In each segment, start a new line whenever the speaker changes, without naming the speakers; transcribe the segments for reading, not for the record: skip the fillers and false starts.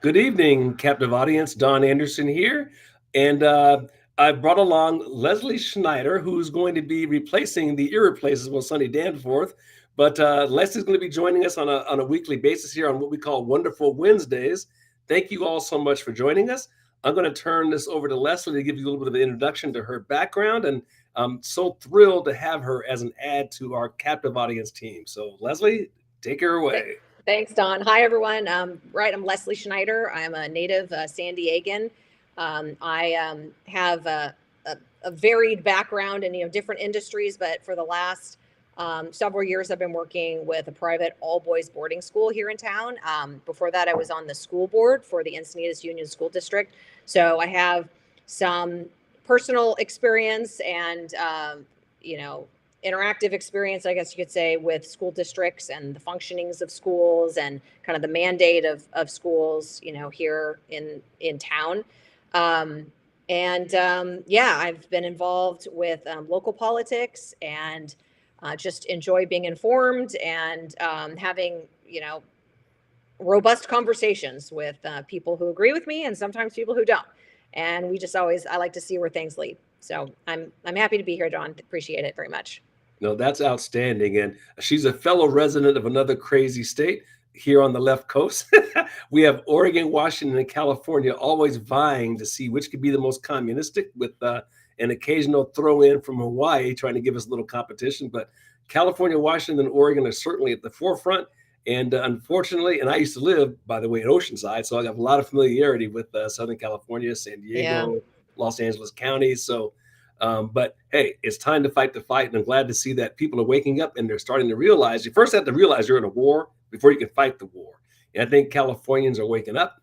Good evening, captive audience. Don Anderson here. And I brought along Leslie Schneider, who's going to be replacing the irreplaceable Sonny Danforth. But Leslie's going to be joining us on a weekly basis here on what we call Wonderful Wednesdays. Thank you all so much for joining us. I'm going to turn this over to Leslie to give you a little bit of an introduction to her background. And I'm so thrilled to have her as an add to our captive audience team. So, Leslie, take her away.
Thanks, Don. Hi, everyone. I'm Leslie Schneider. I'm a native San Diegan. I have a varied background in different industries, but for the last several years, I've been working with a private all boys boarding school here in town. Before that, I was on the school board for the Encinitas Union School District. So I have some personal experience and you know interactive experience, I guess you could say, with school districts and the functionings of schools and kind of the mandate of schools, here in town. Yeah, I've been involved with local politics and just enjoy being informed and having, robust conversations with people who agree with me and sometimes people who don't. And I like to see where things lead. So I'm happy to be here, John. Appreciate it very much.
No, that's outstanding. And she's a fellow resident of another crazy state here on the left coast. We have Oregon, Washington, and California always vying to see which could be the most communistic, with an occasional throw in from Hawaii trying to give us a little competition. But California, Washington, and Oregon are certainly at the forefront. And unfortunately, and I used to live, by the way, in Oceanside, so I have a lot of familiarity with Southern California, San
Yeah.
Diego, Los Angeles counties. So but hey, it's time to fight the fight. And I'm glad to see that people are waking up and they're starting to realize you first have to realize you're in a war before you can fight the war. And I think Californians are waking up,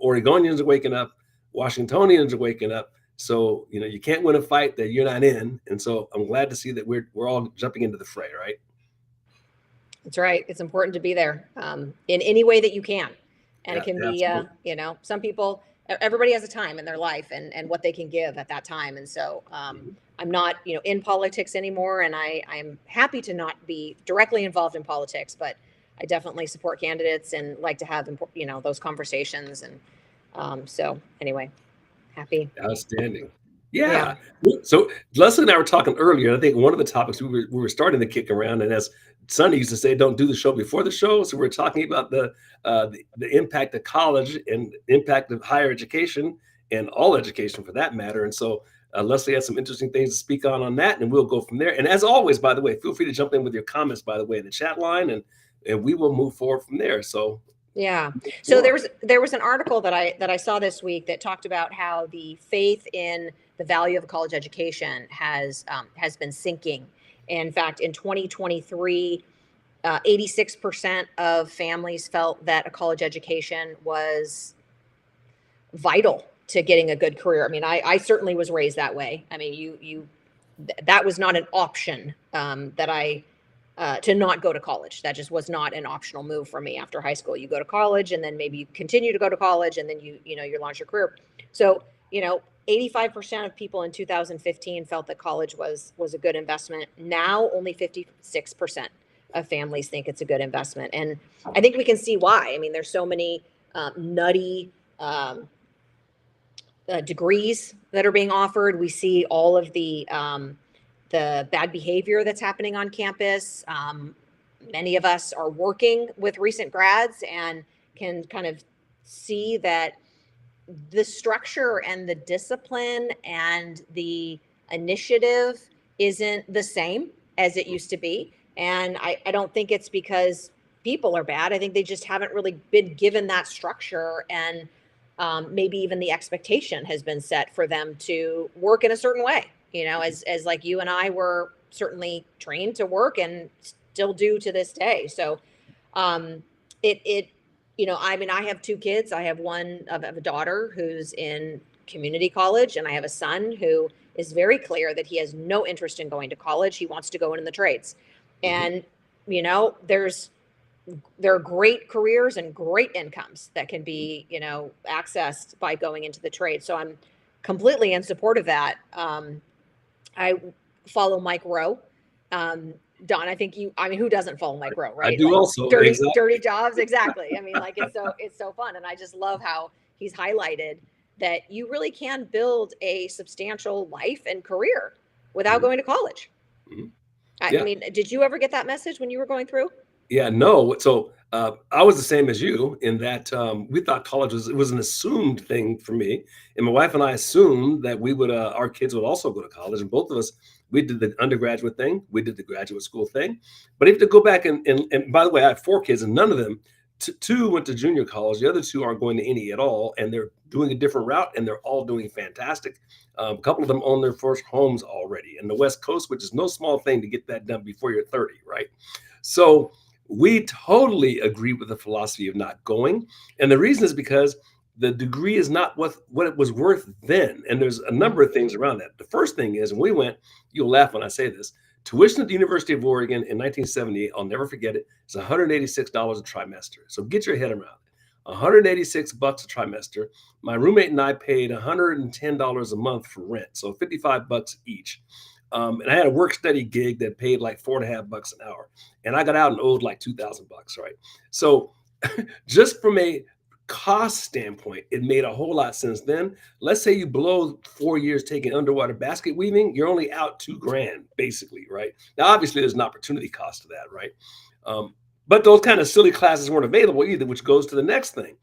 Oregonians are waking up, Washingtonians are waking up. So, you can't win a fight that you're not in. And so I'm glad to see that we're all jumping into the fray, right?
That's right. It's important to be there in any way that you can. And it
Yeah,
can be,
absolutely.
some people, everybody has a time in their life and what they can give at that time. And so
Mhm.
I'm not, in politics anymore. And I'm happy to not be directly involved in politics, but I definitely support candidates and like to have, those conversations. And so anyway, happy.
Outstanding.
Yeah.
Yeah. So Leslie and I were talking earlier. I think one of the topics we were starting to kick around, and as Sonny used to say, "Don't do the show before the show." So we're talking about the impact of college and impact of higher education and all education for that matter. And so Leslie has some interesting things to speak on that, and we'll go from there. And as always, by the way, feel free to jump in with your comments, by the way, in the chat line, and we will move forward from there. So
Yeah. So
sure.
there was an article that I saw this week that talked about how the faith in the value of a college education has been sinking. In fact, in 2023, 86% of families felt that a college education was vital to getting a good career. I mean, I certainly was raised that way. I mean, that was not an option that I to not go to college. That just was not an optional move for me after high school. You go to college and then maybe you continue to go to college and then you launch your career. So, 85% of people in 2015 felt that college was a good investment. Now only 56% of families think it's a good investment. And I think we can see why. I mean, there's so many nutty degrees that are being offered. We see all of the bad behavior that's happening on campus. Many of us are working with recent grads and can kind of see that the structure and the discipline and the initiative isn't the same as it used to be. And I don't think it's because people are bad. I think they just haven't really been given that structure, and maybe even the expectation has been set for them to work in a certain way. As like you and I were certainly trained to work and still do to this day. So it I mean, I have two kids. I have one of a daughter who's in community college, and I have a son who is very clear that he has no interest in going to college. He wants to go in the trades.
Mhm.
And there are great careers and great incomes that can be, accessed by going into the trade. So I'm completely in support of that. I follow Mike Rowe, Don, I think who doesn't follow Mike Rowe,
I
right?
do
Like
also.
dirty,
Exactly.
dirty jobs. Exactly. I mean, like it's so fun. And I just love how he's highlighted that you really can build a substantial life and career without
Mhm.
going to college.
Mhm.
I
Yeah.
mean, did you ever get that message when you were going through?
Yeah, no. So I was the same as you in that we thought college was an assumed thing for me, and my wife and I assumed that we would our kids would also go to college, and both of us we did the undergraduate thing, we did the graduate school thing. But if to go back and by the way, I have four kids, and none of them, two went to junior college, the other two aren't going to any at all, and they're doing a different route, and they're all doing fantastic. A couple of them own their first homes already in the West Coast, which is no small thing to get that done before you're 30, right? So we totally agree with the philosophy of not going. And the reason is because the degree is not what it was worth then. And there's a number of things around that. The first thing is when we went, you'll laugh when I say this, tuition at the University of Oregon in 1978, I'll never forget it, it's $186 a trimester. So get your head around it. 186 bucks a trimester. My roommate and I paid $110 a month for rent, so 55 bucks each. And I had a work study gig that paid like 4.5 bucks an hour, and I got out and owed like 2,000 bucks, right? So just from a cost standpoint, it made a whole lot of sense then. Let's say you blow 4 years taking underwater basket weaving, you're only out 2 grand basically, right? Now, obviously, there's an opportunity cost to that, right? But those kind of silly classes weren't available either, which goes to the next thing.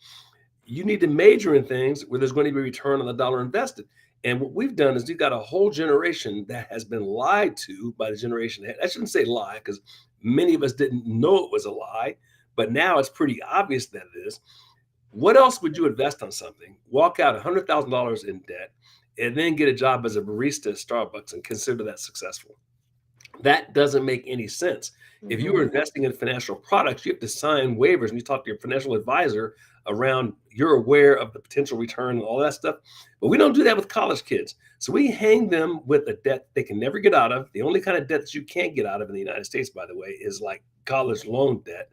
You need to major in things where there's going to be a return on the dollar invested. And what we've done is we've got a whole generation that has been lied to by the generation ahead. I shouldn't say lie because many of us didn't know it was a lie, but now it's pretty obvious that it is. What else would you invest on something, walk out $100,000 in debt, and then get a job as a barista at Starbucks and consider that successful? That doesn't make any sense. If you
Mm-hmm.
are investing in financial products, you have to sign waivers and you talk to your financial advisor around you're aware of the potential return and all that stuff. But we don't do that with college kids. So we hang them with a debt they can never get out of. The only kind of debt that you can't get out of in the United States, by the way, is like college loan debt.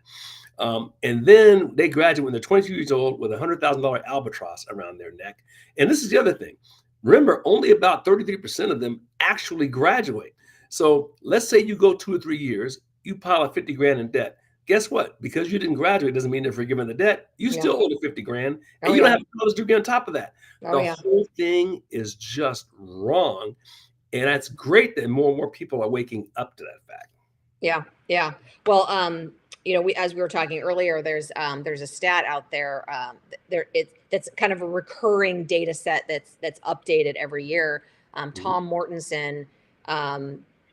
And then they graduate when they're 22 years old with a $100,000 albatross around their neck. And this is the other thing. Remember, only about 33% of them actually graduate. So let's say you go 2 or 3 years, you pile up 50 grand in debt. Guess what? Because you didn't graduate doesn't mean they're forgiven the debt. You
Yeah.
still owe the 50 grand
Oh
and you don't
yeah.
have a college degree on top of that.
Oh
The
yeah.
whole thing is just wrong. And it's great that more and more people are waking up to that fact.
Yeah, yeah. Well, as we were talking earlier, there's a stat out there. That's kind of a recurring data set that's updated every year.
Mhm,
Tom Mortensen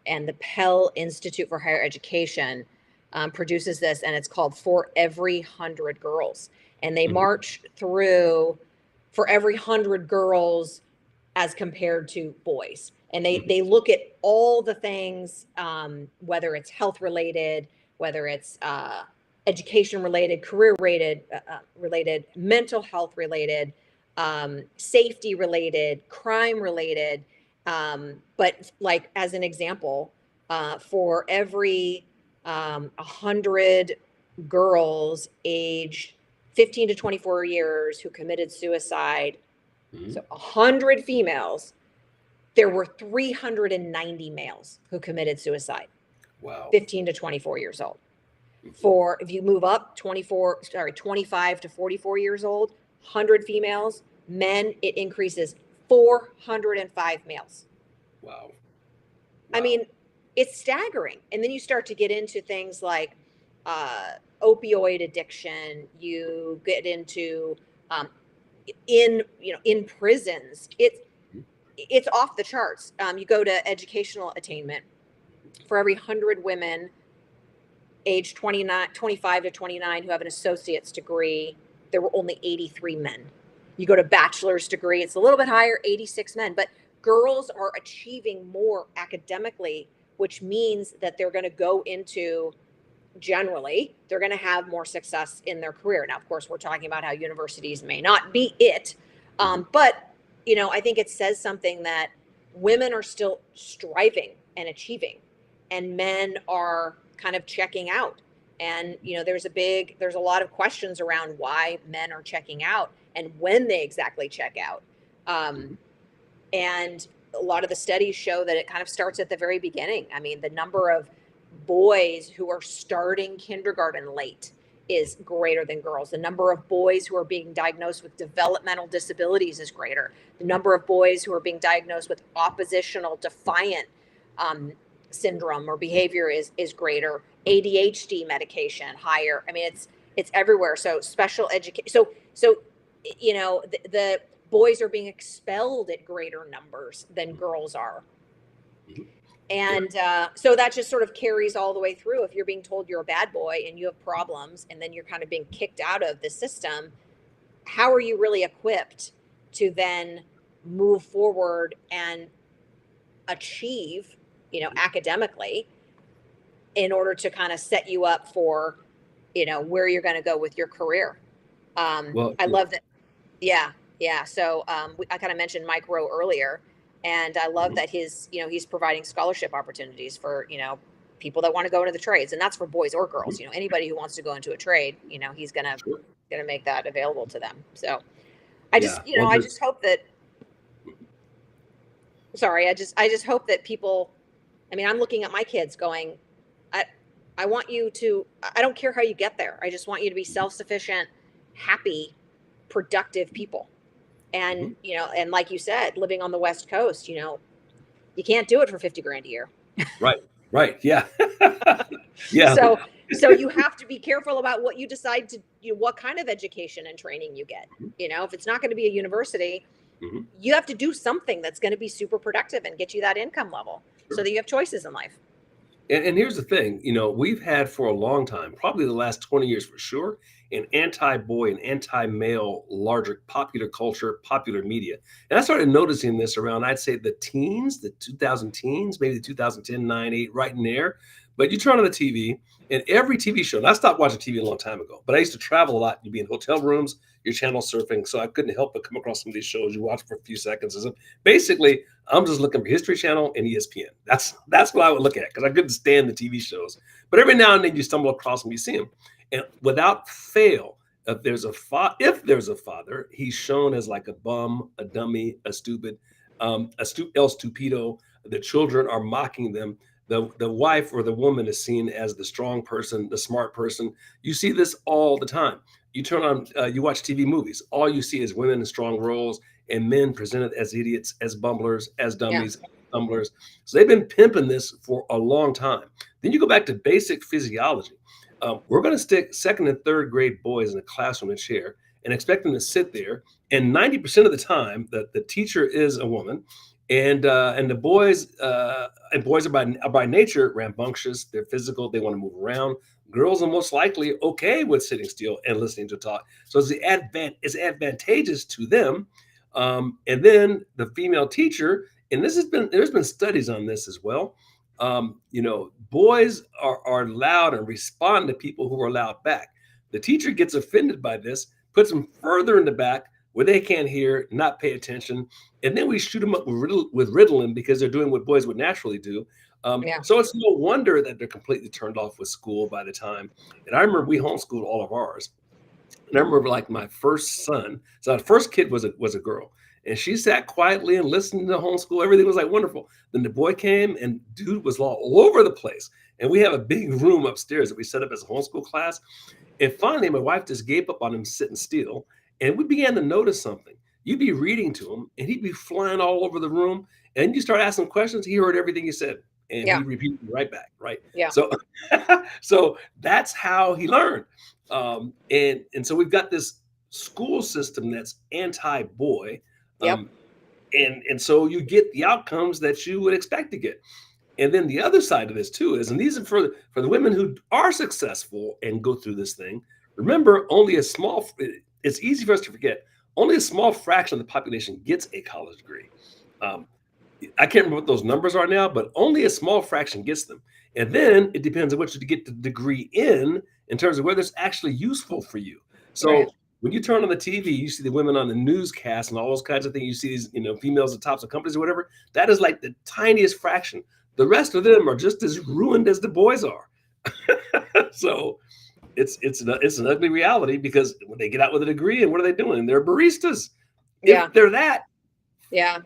and the Pell Institute for Higher Education produces this, and it's called "For Every 100 Girls," and they
mhm,
march through for every 100 girls as compared to boys, and they
mhm,
they look at all the things, whether it's health related, whether it's education related, career related, mental health related, safety related, crime related. But like as an example, for every 100 girls aged 15 to 24 years who committed suicide,
mhm.
so 100 females, there were 390 males who committed suicide,
Wow.
15 to 24 years old.
Mhm.
For if you move up 25 to 44 years old, 100 females, men, it increases 405 males.
Wow.
I
Wow.
mean, it's staggering. And then you start to get into things like uh, opioid addiction. You get into um, in prisons.
Mhm,
It's off the charts. You go to educational attainment. For every 100 women age 25 to 29 who have an associate's degree, there were only 83 men. You go to bachelor's degree, it's a little bit higher, 86 men. But girls are achieving more academically, which means that they're going to go into, generally, they're going to have more success in their career. Now, of course, we're talking about how universities may not be it.
mhm,
But, I think it says something that women are still striving and achieving, and men are kind of checking out. And, there's a lot of questions around why men are checking out and when they exactly check out. Um,
mhm.
and a lot of the studies show that it kind of starts at the very beginning. I mean, the number of boys who are starting kindergarten late is greater than girls. The number of boys who are being diagnosed with developmental disabilities is greater. The number of boys who are being diagnosed with oppositional defiant um, syndrome or behavior is greater. ADHD medication higher. I mean, it's everywhere. So special education. So the boys are being expelled at greater numbers than girls are. And so that just sort of carries all the way through. If you're being told you're a bad boy and you have problems, and then you're kind of being kicked out of the system, how are you really equipped to then move forward and achieve, academically, in order to kind of set you up for, where you're going to go with your career?
Well,
I love that. Yeah. Yeah. So I kind of mentioned Mike Rowe earlier, and I love that he's providing scholarship opportunities for, people that want to go into the trades, and that's for boys or girls. Anybody who wants to go into a trade, he's gonna make that available to them. So I just,
yeah. Well,
I just hope that. Sorry, I just hope that people. I mean, I'm looking at my kids, going, I want you to. I don't care how you get there. I just want you to be self-sufficient, happy, productive people. And and like you said, living on the West Coast, you can't do it for 50 grand a year.
right, yeah. Yeah.
So you have to be careful about what you decide to, what kind of education and training you get. If it's not going to be a university, you have to do something that's going to be super productive and get you that income level, so that you have choices in life.
And here's the thing, we've had for a long time, probably the last 20 years for sure, an anti-boy and anti-male, larger popular culture, popular media. And I started noticing this around, I'd say, the teens, the 2000 teens, maybe the 2010, 9, 8, right in there. But you turn on the TV, and every TV show, and I stopped watching TV a long time ago, but I used to travel a lot. You'd be in hotel rooms, you're channel surfing, so I couldn't help but come across some of these shows. You watch for a few seconds. And basically, I'm just looking for History Channel and ESPN. That's what I would look at, because I couldn't stand the TV shows. But every now and then you stumble across them, you see them. And without fail, if there's a father, he's shown as like a bum, a dummy, a stupid, El Stupido. The children are mocking them. The wife or the woman is seen as the strong person, the smart person. You see this all the time. You turn on, you watch TV movies. All you see is women in strong roles and men presented as idiots, as bumblers, as dummies, as tumblers. So they've been pimping this for a long time. Then you go back to basic physiology. We're going to stick second and third grade boys in a classroom, a chair, and expect them to sit there. And 90% of the time, the teacher is a woman. And the boys are by nature rambunctious. They're physical. They want to move around. Girls are most likely okay with sitting still and listening to talk. So it's advantageous to them. And then the female teacher, and there's been studies on this as well. Boys are loud and respond to people who are loud back. The teacher gets offended by this, puts them further in the back where they can't hear, not pay attention. And then we shoot them up with Ritalin, because they're doing what boys would naturally do. So it's no wonder that they're completely turned off with school by the time. And I remember we homeschooled all of ours. And I remember, like, my first son. So our first kid was a girl. And she sat quietly and listened to homeschool. Everything was like wonderful. Then the boy came, and dude was all over the place. And we have a big room upstairs that we set up as a homeschool class. And finally, my wife just gave up on him sitting still. And we began to notice something. You'd be reading to him, and he'd be flying all over the room. And you start asking questions, he heard everything you said, and he repeated right back, right?
Yeah.
So, so that's how he learned. And so we've got this school system that's anti-boy. And so you get the outcomes that you would expect to get. And then the other side of this too is, and these are for the women who are successful and go through this thing. Remember, it's easy for us to forget, only a small fraction of the population gets a college degree. I can't remember what those numbers are now, but only a small fraction gets them. And then it depends on what you get the degree in terms of whether it's actually useful for you. So when you turn on the TV, you see the women on the newscast and all those kinds of things. You see these, females at tops of companies or whatever. That is like the tiniest fraction. The rest of them are just as ruined as the boys are. So it's an ugly reality, because when they get out with a degree, and what are they doing? They're baristas. If they're that.
Yeah.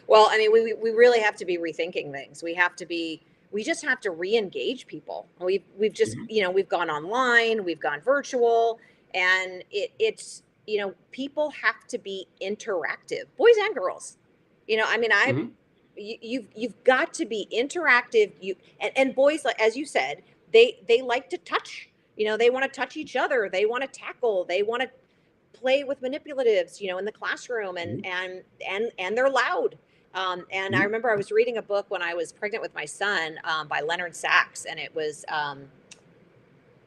Well, I mean, we really have to be rethinking things. We have to be we just have to re-engage people. We've just,
Mhm.
we've gone online, we've gone virtual, and it's, people have to be interactive, boys and girls. I mean,
Mhm.
you've got to be interactive. And boys, like as you said, they like to touch. They want to touch each other. They want to tackle. They want to play with manipulatives, in the classroom, and
Mhm.
they're loud. And I
Mhm.
remember I was reading a book when I was pregnant with my son, by Leonard Sachs, and I think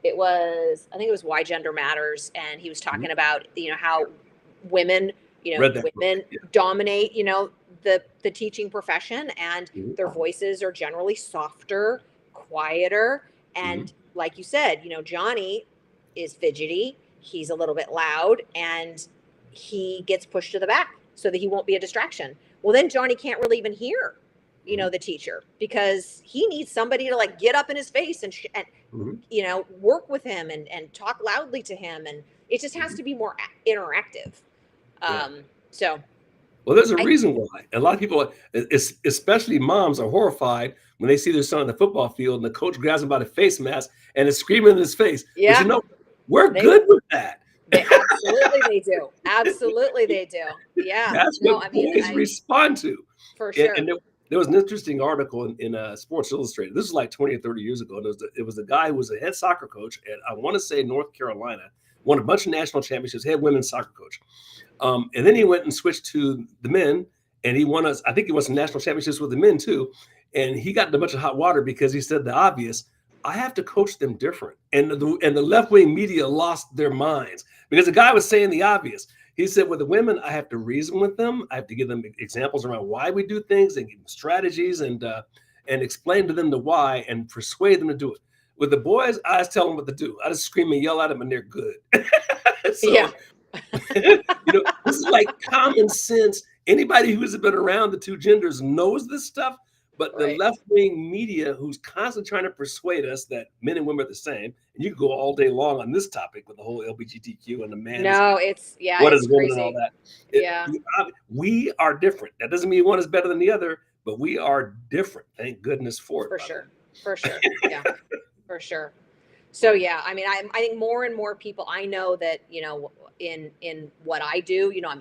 it was Why Gender Matters, and he was
Mhm.
talking about how women
Read that book.
women
Yeah.
dominate the teaching profession, and
Mhm.
their voices are generally softer, quieter,
Mhm.
and like you said, Johnny is fidgety, he's a little bit loud, and he gets pushed to the back so that he won't be a distraction. Well, then Johnny can't really even hear
Mhm.
the teacher, because he needs somebody to like get up in his face and
Mhm.
work with him, and talk loudly to him, and it just has
Mhm.
to be more interactive.
Yeah.
So
Well, there's a
I
reason why. A lot of people, especially moms, are horrified when they see their son on the football field and the coach grabs him by the face mask and is screaming in his face. But
yeah,
we're
they
good with that.
they absolutely they do. Absolutely they do. Yeah.
That's
No,
what
I mean,
boys
I
respond to.
for
And
sure.
there was an interesting article in Sports Illustrated. This is like 20 or 30 years ago. And it was a guy who was a head soccer coach at, I want to say, North Carolina, won a bunch of national championships, head women's soccer coach. And then he went and switched to the men, and he won us. I think he won some national championships with the men too. And he got in a bunch of hot water because he said the obvious: I have to coach them different. And the left wing media lost their minds because the guy was saying the obvious. He said, with the women, I have to reason with them. I have to give them examples around why we do things and give them strategies and explain to them the why and persuade them to do it. With the boys, I just tell them what to do. I just scream and yell at them, and they're good.
Yeah.
So this is like common sense. Anybody who's been around the two genders knows this stuff, but the
Right.
left wing media, who's constantly trying to persuade us that men and women are the same, and you can go all day long on this topic with the whole LGBTQ and the man is
No, it's yeah,
what is
it's
a woman and all
crazy.
that.
Yeah,
We are different. That doesn't mean one is better than the other, but we are different. Thank goodness for it,
for
by the
sure.
way.
For sure. Yeah, for sure. So yeah, I mean, I think more and more people, I know that, in what I do, I'm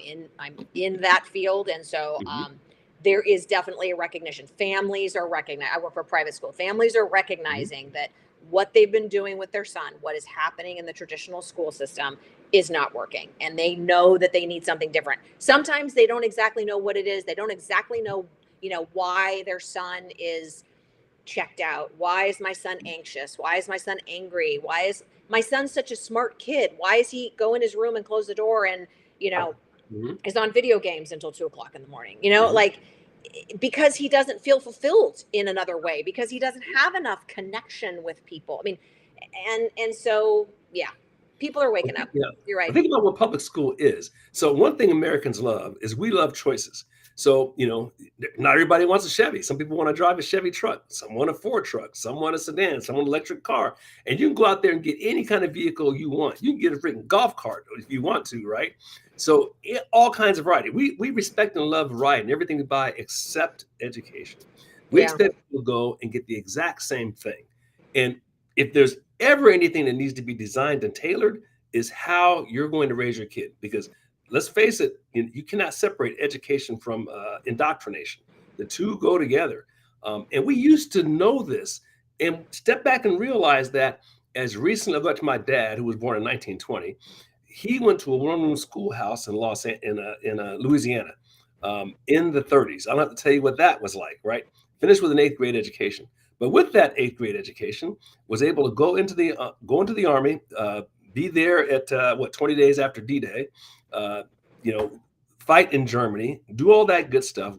in that field, and so
Mhm.
there is definitely a recognition. Families are recognizing. I work for a private school. Families are
Mhm.
recognizing that what they've been doing with their son, what is happening in the traditional school system, is not working, and they know that they need something different. Sometimes they don't exactly know what it is. They don't exactly know, why their son is checked out. Why is my son anxious? Why is my son angry? Why is my son such a smart kid? Why is he go in his room and close the door, and
Mhm.
is on video games until 2 o'clock in the morning?
Mhm.
Like, because he doesn't feel fulfilled in another way, because he doesn't have enough connection with people. I mean, and so yeah, people are
Well,
waking up.
yeah.
You're
Well,
right.
think about what public school is. So one thing Americans love is we love choices. So, not everybody wants a Chevy. Some people want to drive a Chevy truck. Some want a Ford truck. Some want a sedan. Some want an electric car. And you can go out there and get any kind of vehicle you want. You can get a freaking golf cart if you want to, right? So all kinds of variety. We respect and love variety and everything we buy except education. We
Yeah,
expect people to go and get the exact same thing. And if there's ever anything that needs to be designed and tailored, is how you're going to raise your kid. Because let's face it, you cannot separate education from indoctrination. The two go together. And we used to know this and step back and realize that as recently as I got to my dad, who was born in 1920, he went to a one-room schoolhouse in Louisiana in the 30s. I don't have to tell you what that was like, right? Finished with an eighth grade education. But with that eighth grade education, was able to go into the army, be there at 20 days after D-Day, uh, you know, fight in Germany, do all that good stuff,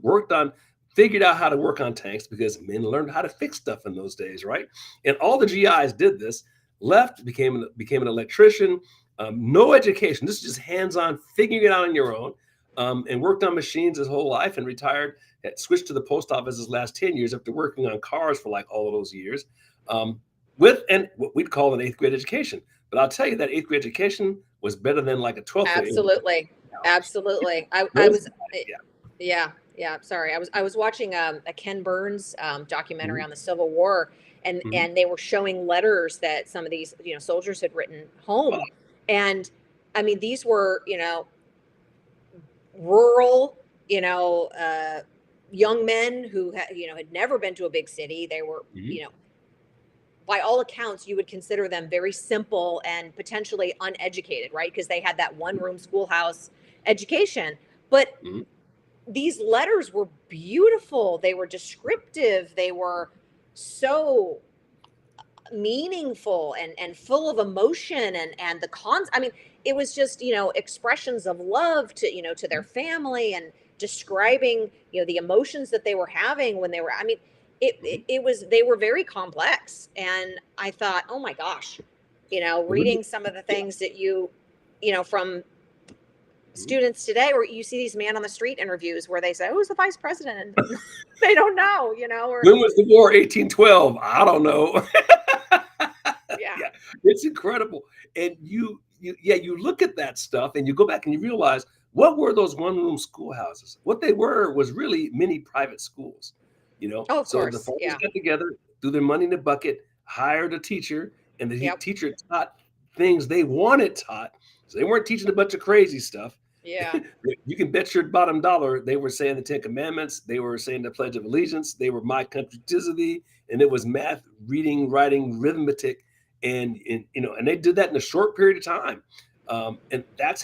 figured out how to work on tanks because men learned how to fix stuff in those days, right? And all the GIs did this, left, became an electrician, no education. This is just hands-on, figuring it out on your own, and worked on machines his whole life and retired, had switched to the post office his last 10 years after working on cars for like all of those years, with and what we'd call an eighth grade education. But I'll tell you that eighth grade education was better than like a 12th grade.
absolutely, absolutely. I
Those,
was
yeah.
yeah. Yeah, sorry. I was watching a Ken Burns documentary
Mhm,
on the Civil War, and
mhm.
and they were showing letters that some of these soldiers had written home,
Oh,
and I mean these were rural young men who had never been to a big city. They were
mhm,
by all accounts, you would consider them very simple and potentially uneducated, right? Because they had that one room schoolhouse education. But
mhm,
these letters were beautiful. They were descriptive. They were so meaningful and full of emotion and the cons. I mean, it was just, expressions of love to their
mhm,
family and describing, the emotions that they were having when they were, I mean,
mhm.
it was, they were very complex. And I thought, oh my gosh,
Well, let me
reading some of the
yeah,
things that from
mhm.
students today, where you see these man on the street interviews where they say, "Who's the vice president?" And they don't know, or
When was the war? 1812? I don't know.
yeah,
Yeah, it's incredible. And yeah, you look at that stuff and you go back and you realize what were those one-room schoolhouses? What they were was really mini private schools, you know?
oh, of
So the
course,
fathers
yeah,
got together, threw their money in the bucket, hired a teacher, and the
yep,
teacher taught things they wanted taught. So they weren't teaching a bunch of crazy stuff.
yeah,
You can bet your bottom dollar they were saying the Ten Commandments, they were saying the Pledge of Allegiance, they were My Country 'Tis of Thee, and it was math, reading, writing, arithmetic, and they did that in a short period of time, and that's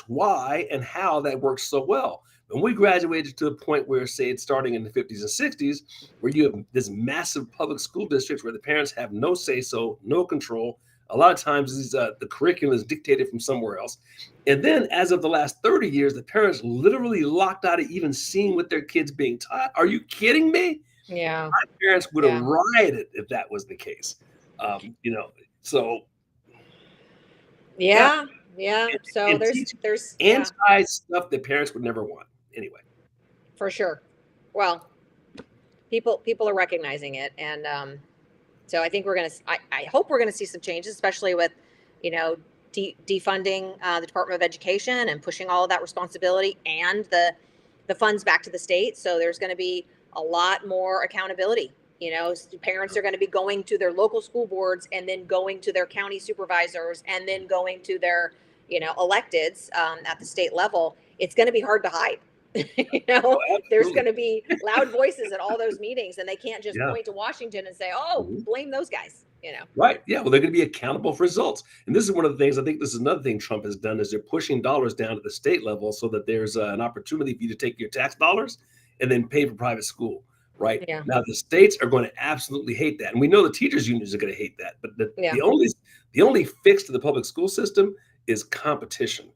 why and how that works so well. When we graduated to a point where, say, it's starting in the 50s and 60s, where you have this massive public school districts where the parents have no say so, no control. A lot of times, the curriculum is dictated from somewhere else. And then, as of the last 30 years, the parents literally locked out of even seeing what their kids being taught. Are you kidding me?
yeah,
My parents would have
yeah,
rioted if that was the case. So yeah,
yeah, yeah.
and,
So
and
there's
teach
there's yeah,
anti stuff that parents would never want. Anyway,
for sure. Well, people are recognizing it, and so I think I hope we're gonna see some changes, especially with you know defunding the Department of Education and pushing all of that responsibility and the funds back to the state. So there's going to be a lot more accountability. Parents are going to be going to their local school boards and then going to their county supervisors and then going to their electeds at the state level. It's going to be hard to hide. you
oh,
know there's
absolutely,
going to be loud voices at all those meetings, and they can't just
yeah.
point to Washington and say, oh,
Mhm.
blame those guys.
Right. Yeah. Well, they're going to be accountable for results. And this is one of the things I think this is another thing Trump has done is they're pushing dollars down to the state level so that there's an opportunity for you to take your tax dollars and then pay for private school. Right
Yeah,
now, the states are going to absolutely hate that, and we know the teachers unions are going to hate that. But the,
yeah,
the only the only fix to the public school system is competition.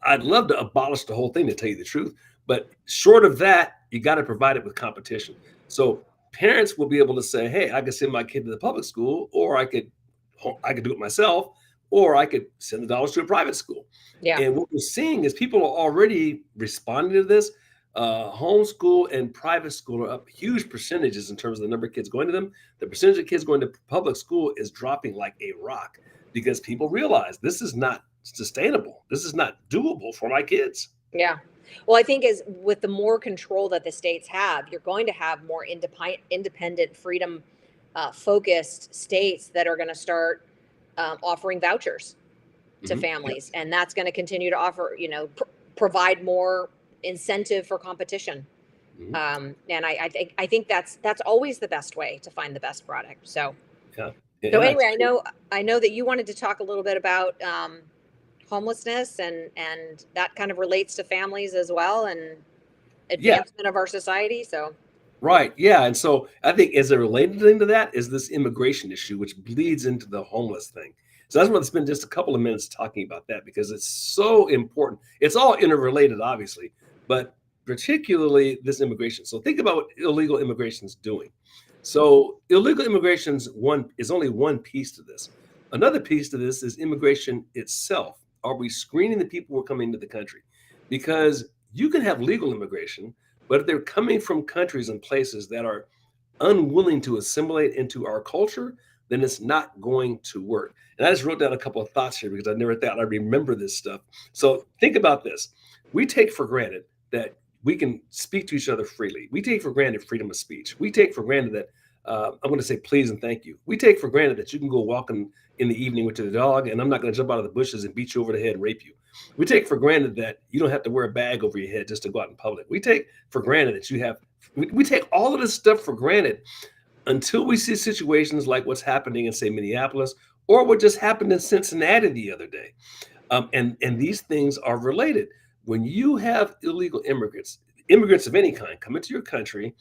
I'd love to abolish the whole thing, to tell you the truth, but short of that, you got to provide it with competition. So parents will be able to say, "Hey, I could send my kid to the public school, or I could do it myself, or I could send the dollars to a private school."
yeah,
And what we're seeing is people are already responding to this. Homeschool and private school are up huge percentages in terms of the number of kids going to them. The percentage of kids going to public school is dropping like a rock because people realize this is not sustainable. This is not doable for my kids.
yeah. Well, I think as with the more control that the states have, you're going to have more independent, freedom focused states that are going to start offering vouchers to
Yeah.
families, and that's going to continue to offer, provide more incentive for competition.
Mhm.
And I think that's always the best way to find the best product. So
Yeah.
so
Yeah.
anyway,
It's true.
I know that you wanted to talk a little bit about homelessness, and that kind of relates to families as well, and
Yeah.
advancement of our society. So
Right. Yeah. And so I think as a related thing to that is this immigration issue, which bleeds into the homeless thing. So I just want to spend just a couple of minutes talking about that because it's so important. It's all interrelated, obviously, but particularly this immigration. So think about what illegal immigration is doing. So illegal immigration's one is only one piece to this. Another piece to this is immigration itself. Are we screening the people who are coming into the country? Because you can have legal immigration, but if they're coming from countries and places that are unwilling to assimilate into our culture, then it's not going to work. And I just wrote down a couple of thoughts here because I never thought I remember this stuff. So think about this. We take for granted that we can speak to each other freely. We take for granted freedom of speech. We take for granted that I'm going to say please and thank you. We take for granted that you can go walking in the evening with your dog, and I'm not going to jump out of the bushes and beat you over the head and rape you. We take for granted that you don't have to wear a bag over your head just to go out in public. We take for granted that you have. We take all of this stuff for granted until we see situations like what's happening in, say, Minneapolis, or what just happened in Cincinnati the other day. And these things are related. When you have illegal immigrants of any kind, come into your country,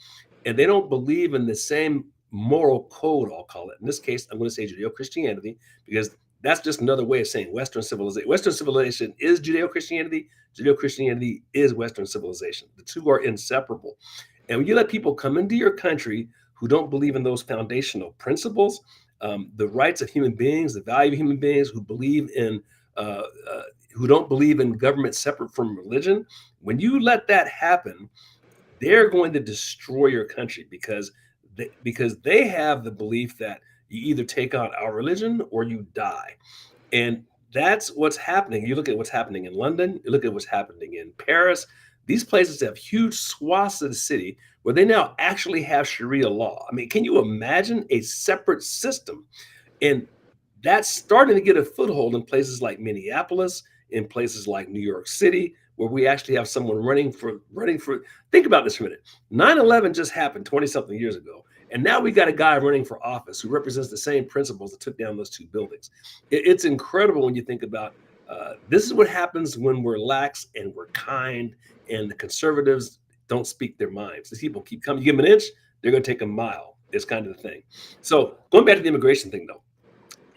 and they don't believe in the same moral code, I'll call it. In this case, I'm going to say Judeo-Christianity, because that's just another way of saying Western civilization. Western civilization is Judeo-Christianity. Judeo-Christianity is Western civilization. The two are inseparable. And when you let people come into your country who don't believe in those foundational principles, the rights of human beings, the value of human beings, who don't believe in government separate from religion, when you let that happen, they're going to destroy your country because they have the belief that you either take on our religion or you die. And that's what's happening. You look at what's happening in London, you look at what's happening in Paris. These places have huge swaths of the city where they now actually have Sharia law. I mean, can you imagine a separate system? And that's starting to get a foothold in places like Minneapolis, in places like New York City, where we actually have someone running for. Think about this for a minute. 9/11 just happened 20 something years ago. And now we got a guy running for office who represents the same principles that took down those two buildings. It's incredible when you think about this is what happens when we're lax and we're kind, and the conservatives don't speak their minds. These people keep coming. You give them an inch, they're going to take a mile. It's kind of the thing. So going back to the immigration thing, though,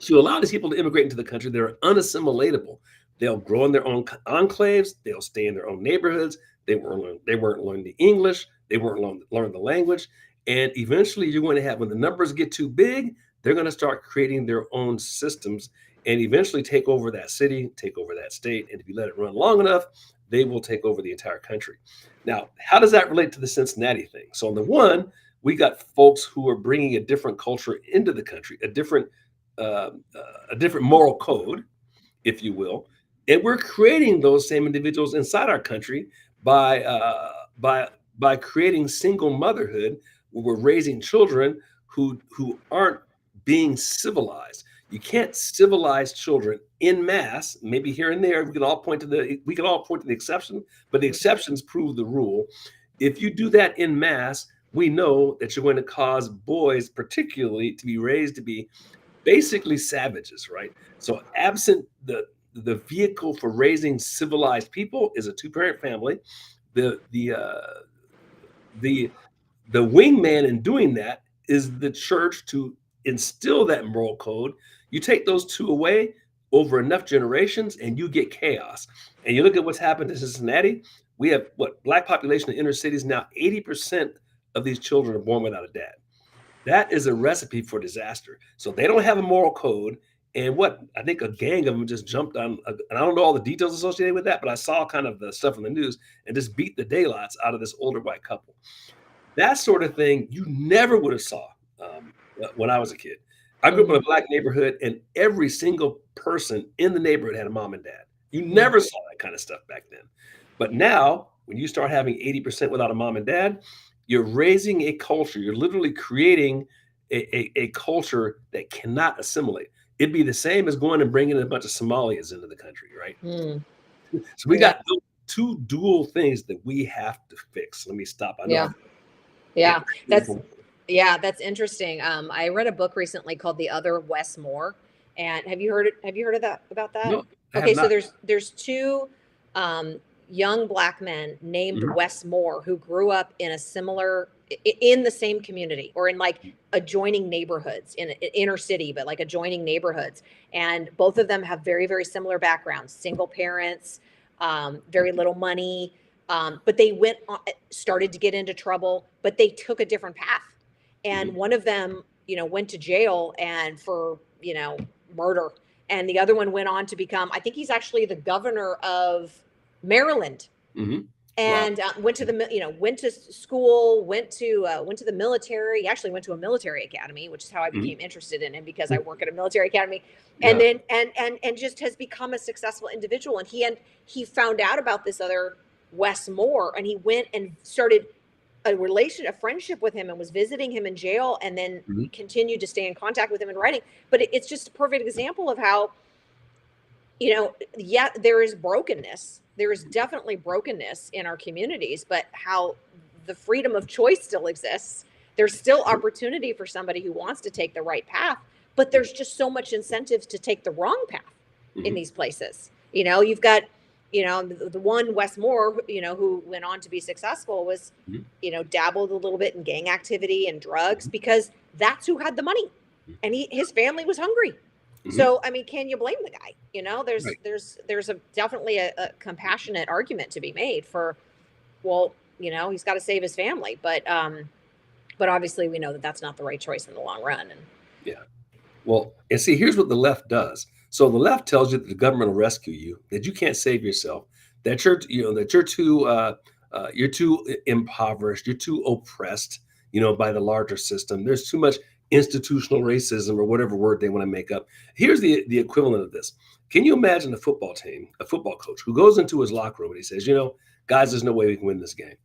to allow these people to immigrate into the country, they're unassimilatable. They'll grow in their own enclaves. They'll stay in their own neighborhoods. They weren't learning the English. They weren't learning the language. And eventually you're going to have, when the numbers get too big, they're going to start creating their own systems and eventually take over that city, take over that state. And if you let it run long enough, they will take over the entire country. Now, how does that relate to the Cincinnati thing? So on the one, we got folks who are bringing a different culture into the country, a different moral code, if you will. And we're creating those same individuals inside our country by creating single motherhood, where we're raising children who aren't being civilized. You can't civilize children in mass. Maybe here and there we can all point to the exception, but the exceptions prove the rule. If you do that in mass, we know that you're going to cause boys, particularly, to be raised to be basically savages, right? So absent the vehicle for raising civilized people is a two-parent family. The wingman in doing that is the church to instill that moral code. You take those two away over enough generations and you get chaos. And you look at what's happened to Cincinnati. We have black population in inner cities now. 80% of these children are born without a dad. That is a recipe for disaster. So they don't have a moral code. And I think a gang of them just jumped on, and I don't know all the details associated with that, but I saw kind of the stuff in the news and just beat the daylights out of this older white couple. That sort of thing you never would have saw when I was a kid. I grew up in a black neighborhood, and every single person in the neighborhood had a mom and dad. You never saw that kind of stuff back then. But now, when you start having 80% without a mom and dad, you're raising a culture. You're literally creating a culture that cannot assimilate. It'd be the same as going and bringing a bunch of Somalis into the country, right? So we got two dual things that we have to fix. Let me stop. I know.
That's interesting. I read a book recently called The Other Wes Moore, and have you heard about that?
No,
okay, so there's two young black men named Wes Moore who grew up in the same community, or in like adjoining neighborhoods in inner city, but like adjoining neighborhoods. And both of them have very, very similar backgrounds, single parents, very little money. But they started to get into trouble, but they took a different path. And one of them, went to jail and for, murder. And the other one went on to become, I think he's actually the governor of Maryland. And went to school, went to the military. He actually went to a military academy, which is how I became interested in him, because I work at a military academy. And then and just has become a successful individual. And he found out about this other Wes Moore, and he went and started a friendship with him, and was visiting him in jail, and then
Mhm.
continued to stay in contact with him in writing. But it's just a perfect example of how, yeah, there is brokenness. There is definitely brokenness in our communities, but how the freedom of choice still exists. There's still opportunity for somebody who wants to take the right path, but there's just so much incentives to take the wrong path in
Mhm.
these places. You've got, the one Wes Moore, who went on to be successful, was,
Mhm.
dabbled a little bit in gang activity and drugs
Mhm.
because that's who had the money, and his family was hungry.
Mhm.
So, I mean, can you blame the guy?
Right.
There's a definitely a compassionate argument to be made for, well, he's got to save his family, but obviously we know that that's not the right choice in the long run. And
Yeah. Well, and see, here's what the left does. So the left tells you that the government will rescue you, that you can't save yourself, that you're too impoverished, you're too oppressed, by the larger system. There's too much institutional racism or whatever word they want to make up. Here's the equivalent of this. Can you imagine a football team, a football coach who goes into his locker room and he says, guys, there's no way we can win this game.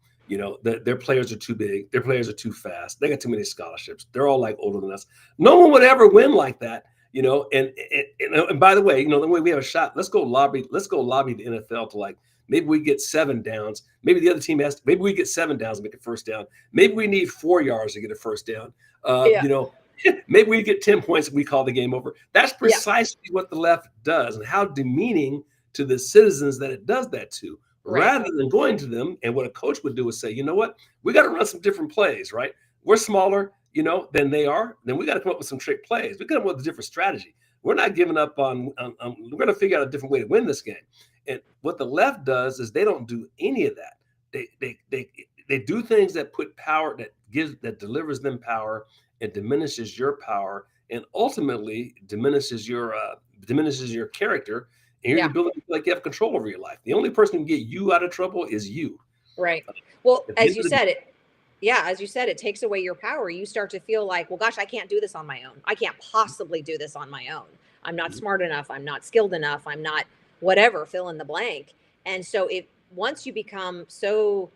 Their players are too big, their players are too fast, they got too many scholarships, they're all like older than us. No one would ever win like that, and by the way, the way we have a shot, let's go lobby the NFL to, like, maybe we get 7 downs, maybe the other team maybe we get 7 downs and make a first down, maybe we need 4 yards to get a first down,
yeah,
maybe we get 10 points and we call the game over. That's
yeah,
precisely what the left does, and how demeaning to the citizens that it does that to,
right,
rather than going to them. And what a coach would do is say, you know what, we got to run some different plays, right? We're smaller, than they are. Then we got to come up with some trick plays. We come up with a different strategy. We're not giving up on we're going to figure out a different way to win this game. And what the left does is they don't do any of that. They do things that put power, that delivers them power, and diminishes your power, and ultimately diminishes your character and your
yeah,
ability to feel like you have control over your life. The only person who can get you out of trouble is you.
right. Well,
At the
as
end
you
of the
said, it takes away your power. You start to feel like, well, gosh, I can't do this on my own. I can't possibly do this on my own. I'm not
day.
smart enough. I'm not skilled enough. I'm not whatever, fill in the blank. And so once you become so,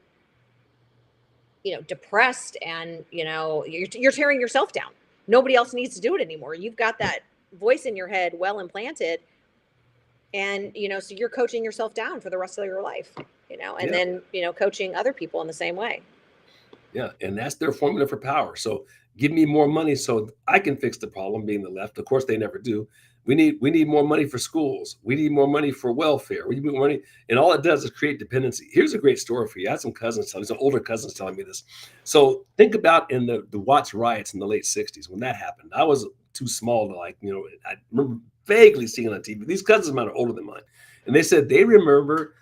depressed, and, you're tearing yourself down. Nobody else needs to do it anymore. You've got that voice in your head well implanted, and, so you're coaching yourself down for the rest of your life, and
Yeah.
then, coaching other people in the same way.
Yeah, and that's their formula for power. So give me more money so I can fix the problem, being the left. Of course, they never do. We need more money for schools. We need more money for welfare. We need more money, and all it does is create dependency. Here's a great story for you. I had some older cousins telling me this. So think about in the Watts riots in the late '60s when that happened. I was too small to, like, I remember vaguely seeing it on TV. These cousins of mine are older than mine, and they said they remember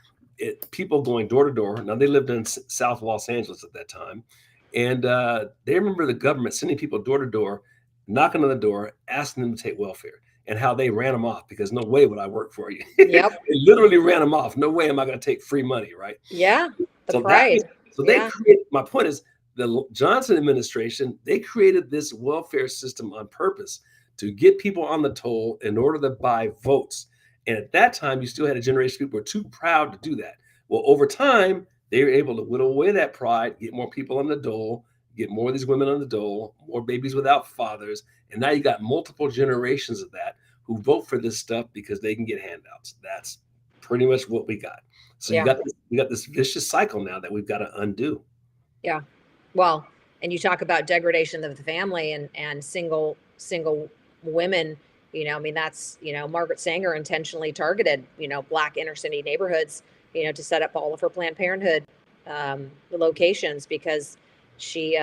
people going door to door. Now they lived in South Los Angeles at that time, and they remember the government sending people door to door, knocking on the door, asking them to take welfare, and how they ran them off because no way would I work for you. They
Yep.
literally ran them off. No way am I going to take free money, right?
Yeah. The
So that was
pride.
so they
Yeah.
create. My point is, the Johnson administration, they created this welfare system on purpose to get people on the toll in order to buy votes. And at that time, you still had a generation of people who were too proud to do that. Well, over time, they were able to whittle away that pride, get more people on the dole, get more of these women on the dole, more babies without fathers. And now you got multiple generations of that who vote for this stuff because they can get handouts. That's pretty much what we got. So
Yeah.
we got this vicious cycle now that we've got to undo.
Yeah. Well, and you talk about degradation of the family, and single women. I mean, that's, Margaret Sanger intentionally targeted, Black inner city neighborhoods, to set up all of her Planned Parenthood locations, because she,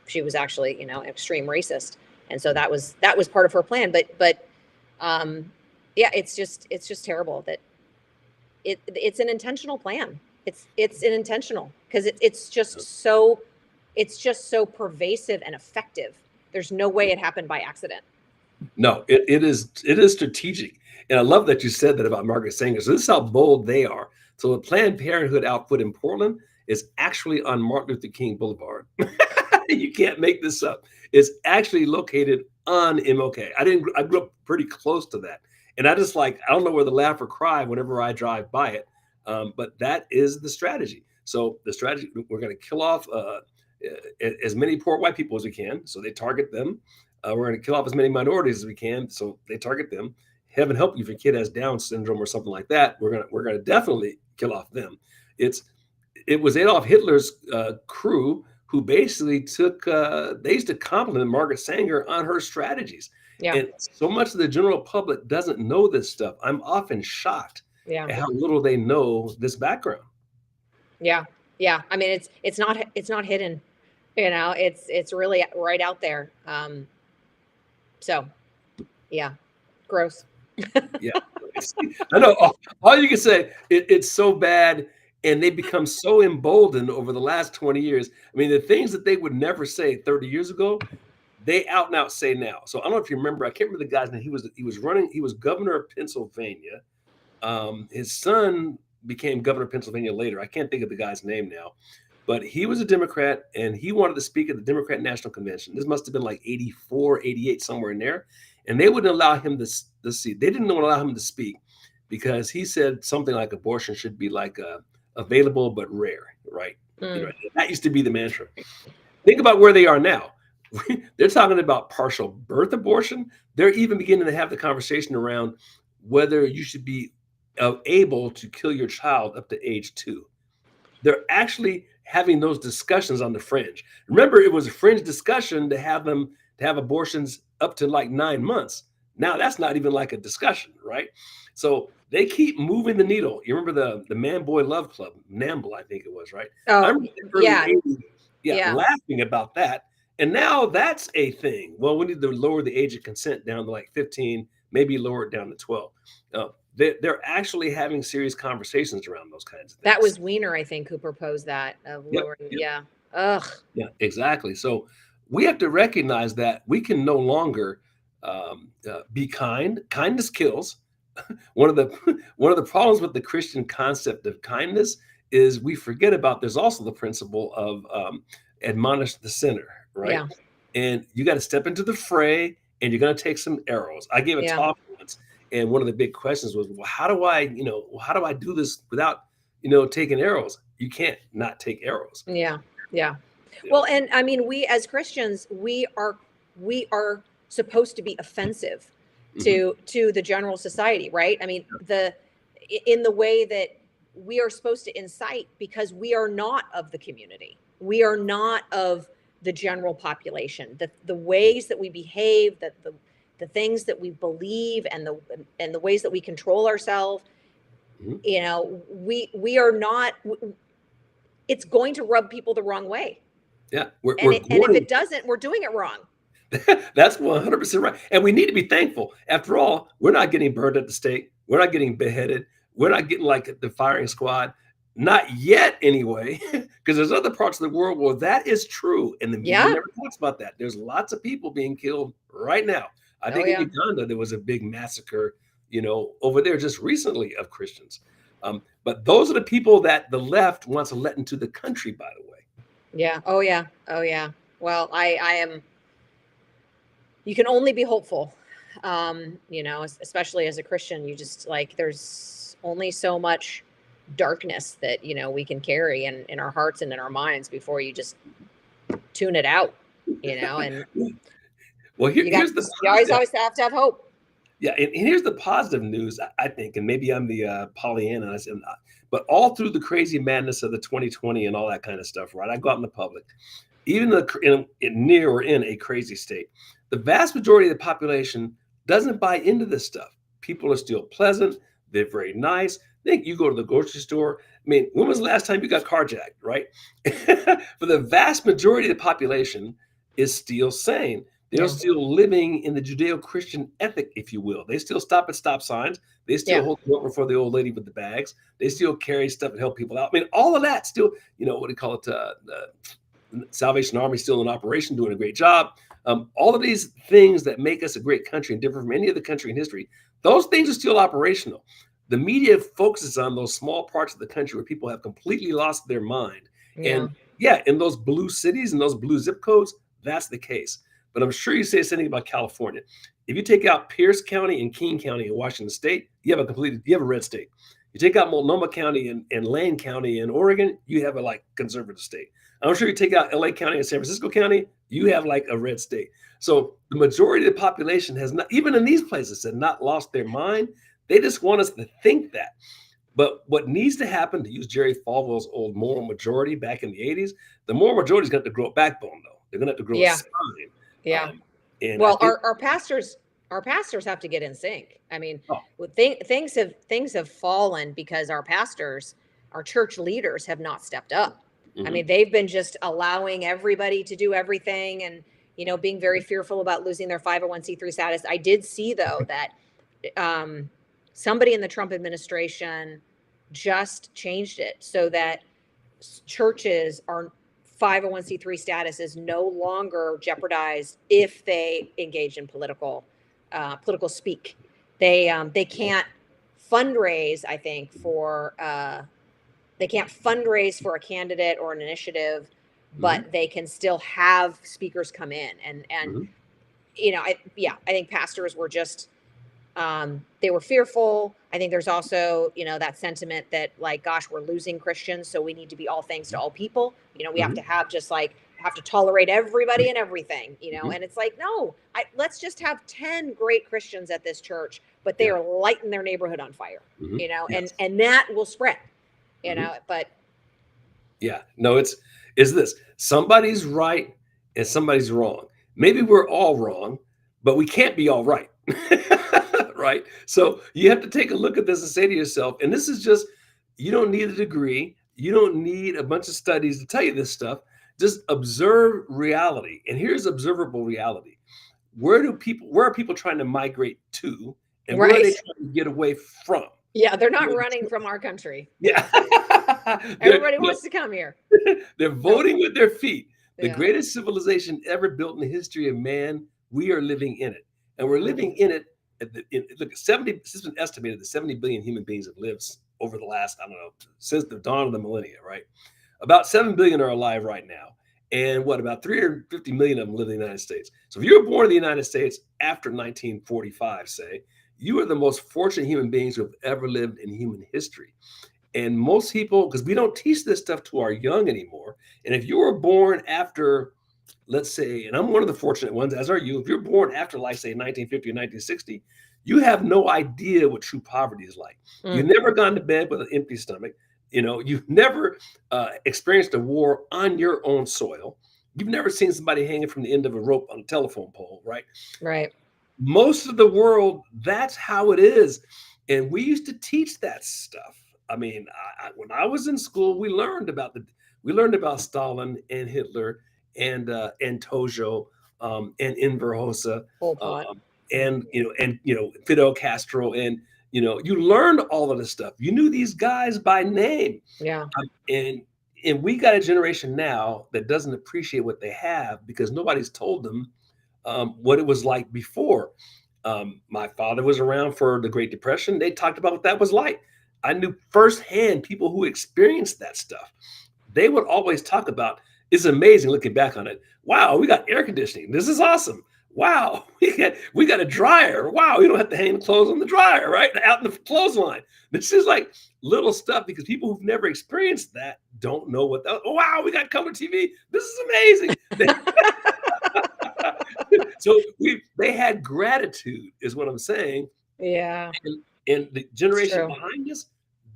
she was actually, extreme racist, and so that was part of her plan. But yeah, it's just terrible that it's an intentional plan. It's an intentional, because it's just so pervasive and effective. There's no way it happened by accident.
No, it is strategic. And I love that you said that about Margaret Sanger. So this is how bold they are. So the Planned Parenthood outfit in Portland is actually on Martin Luther King Boulevard. You can't make this up. It's actually located on MLK. I grew up pretty close to that. And I don't know whether to laugh or cry whenever I drive by it. But that is the strategy. So the strategy, we're going to kill off as many poor white people as we can. So they target them. We're going to kill off as many minorities as we can. So they target them. Heaven help you if your kid has Down syndrome or something like that. We're gonna definitely kill off them. It was Adolf Hitler's crew who basically took. They used to compliment Margaret Sanger on her strategies,
Yeah.
and so much of the general public doesn't know this stuff. I'm often shocked
Yeah.
at how little they know this background.
Yeah. Yeah. I mean, it's not hidden, it's really right out there. So yeah, gross.
Yeah, I know. All you can say, it's so bad, and they become so emboldened over the last 20 years. I mean, the things that they would never say 30 years ago, they out and out say now. So I don't know if you remember. I can't remember the guy's name. He was running. He was governor of Pennsylvania. His son became governor of Pennsylvania later. I can't think of the guy's name now, but he was a Democrat and he wanted to speak at the Democrat National Convention. This must have been like 84, 88, somewhere in there. And they wouldn't allow him to see. They didn't allow him to speak because he said something like abortion should be like available but rare, right?
Mm.
That used to be the mantra. Think about where they are now. They're talking about partial birth abortion. They're even beginning to have the conversation around whether you should be able to kill your child up to age 2. They're actually having those discussions on the fringe. Remember, it was a fringe discussion to have abortions up to like 9 months. Now that's not even like a discussion, right? So they keep moving the needle. You remember the Man Boy Love Club, NAMBLA, I think it was, right? I
Oh,
remember the early
yeah.
80s,
Yeah.
laughing about that. And now that's a thing. Well, we need to lower the age of consent down to like 15, maybe lower it down to 12. They're actually having serious conversations around those kinds of things.
That was Wiener, I think, who proposed that of
Yep,
lowering.
yep.
Yeah. Ugh.
Yeah, exactly. So we have to recognize that we can no longer be kind. Kindness kills. One of the one of the problems with the Christian concept of kindness is we forget about. There's also the principle of admonish the sinner, right?
Yeah.
And you got to step into the fray, and you're going to take some arrows. I gave a
Yeah.
talk once, and one of the big questions was, well, how do I do this without taking arrows? You can't not take arrows.
Yeah. Yeah.
You
Well,
know?
and I mean, we as Christians, we are supposed to be offensive
Mhm.
to the general society, right? I mean, in the way that we are supposed to incite, because we are not of the community. We are not of the general population. The ways that we behave, that the things that we believe, and the ways that we control ourselves,
Mhm.
we are not. It's going to rub people the wrong way,
Yeah, we're
and
we're
and if
going.
it doesn't, we're doing it wrong.
That's 100% right. And we need to be thankful. After all, we're not getting burned at the stake. We're not getting beheaded. We're not getting like the firing squad. Not yet, anyway, because there's other parts of the world where that is true. And the media
Yeah.
never talks about that. There's lots of people being killed right now. I
Oh
think in
yeah.
Uganda, there was a big massacre, over there just recently of Christians. But those are the people that the left wants to let into the country, by the way.
Yeah. Oh yeah. Oh yeah. Well, I am. You can only be hopeful, especially as a Christian. You just like there's only so much darkness that we can carry in our hearts and in our minds before you just tune it out. And
Well,
you got
here's the
you always
positive.
always have to have hope.
Yeah, and here's the positive news, I think, and maybe I'm the Pollyanna, but all through the crazy madness of the 2020 and all that kind of stuff, right? I go out in the public, even near or in a crazy state, the vast majority of the population doesn't buy into this stuff. People are still pleasant. They're very nice. Think you go to the grocery store. I mean, when was the last time you got carjacked, right? For the vast majority of the population is still sane. They're
Yeah.
still living in the Judeo-Christian ethic, if you will. They still stop at stop signs. They still
Yeah.
hold the door for the old lady with the bags. They still carry stuff and help people out. I mean, all of that still, what do you call it? The Salvation Army still in operation, doing a great job. All of these things that make us a great country and different from any other country in history, those things are still operational. The media focuses on those small parts of the country where people have completely lost their mind.
Yeah.
And yeah, in those blue cities and those blue zip codes, that's the case. But I'm sure you say something about California. If you take out Pierce County and King County in Washington State, you have a red state. You take out Multnomah County and Lane County in Oregon, you have a like conservative state. I'm sure you take out LA County and San Francisco County, you have like a red state. So the majority of the population has not, even in these places, have not lost their mind. They just want us to think that. But what needs to happen, to use Jerry Falwell's old moral majority back in the 80s, the moral majority is going to have to grow a backbone, though. They're going to have to grow a
Yeah.
spine.
Yeah.
And
Well,
I think,
our pastors have to get in sync. I mean,
oh,
things have fallen because our pastors, our church leaders have not stepped up. I
mhm,
mean, they've been just allowing everybody to do everything and, being very fearful about losing their 501c3 status. I did see though that somebody in the Trump administration just changed it so that churches are 501c3 status is no longer jeopardized if they engage in political speak. They can't fundraise, I think, for they can't fundraise for a candidate or an initiative,
mhm,
but they can still have speakers come in and
mhm,
I think pastors were just they were fearful. I think there's also, that sentiment that like, gosh, we're losing Christians, so we need to be all things to all people. We have
mhm,
to have have to tolerate everybody and everything,
mhm.
and it's like, no, let's just have 10 great Christians at this church, but they
Yeah.
are lighting their neighborhood on fire,
Mhm. Yes.
and that will spread,
Mhm.
but
Yeah. No, is this somebody's right and somebody's wrong. Maybe we're all wrong, but we can't be all right. Right? So you have to take a look at this and say to yourself, and this is just, you don't need a degree, you don't need a bunch of studies to tell you this stuff. Just observe reality. And here's observable reality. Where are people trying to migrate to? And where are
right.
they trying to get away from?
Yeah, they're not
You
running from our country.
Yeah.
Everybody
No,
wants to come here.
they're
So,
voting with their feet. The
yeah.
greatest civilization ever built in the history of man, we are living in it. And we're living in it. Look, 70, it's been estimated that 70 billion human beings have lived over the last, I don't know, since the dawn of the millennia, right? About 7 billion are alive right now. And what, about 350 million of them live in the United States. So if you were born in the United States after 1945, say, you are the most fortunate human beings who have ever lived in human history. And most people, because we don't teach this stuff to our young anymore. And if you were born after, let's say, and I'm one of the fortunate ones, as are you, if you're born after, like, say, 1950 or 1960, you have no idea what true poverty is like. You've
Mm,
never gone to bed with an empty stomach. You've never experienced a war on your own soil. You've never seen somebody hanging from the end of a rope on a telephone pole, right?
right.
Most of the world, that's how it is. And we used to teach that stuff. I mean, when I was in school, we learned about Stalin and Hitler and Tojo and Enver Hoxha
Whole pot.
and Fidel Castro, and you learned all of this stuff. You knew these guys by name.
Yeah.
And we got a generation now that doesn't appreciate what they have because nobody's told them what it was like before. My father was around for the Great Depression. They talked about what that was like. I knew firsthand people who experienced that stuff. They would always talk about, it's amazing looking back on it. Wow, we got air conditioning. This is awesome. Wow, we got a dryer. Wow, we don't have to hang the clothes on the dryer, right? Out in the clothesline. This is like little stuff because people who've never experienced that don't know what that. Oh, wow, we got color TV. This is amazing. So they had gratitude, is what I'm saying.
Yeah,
And the
it's
generation
true.
behind us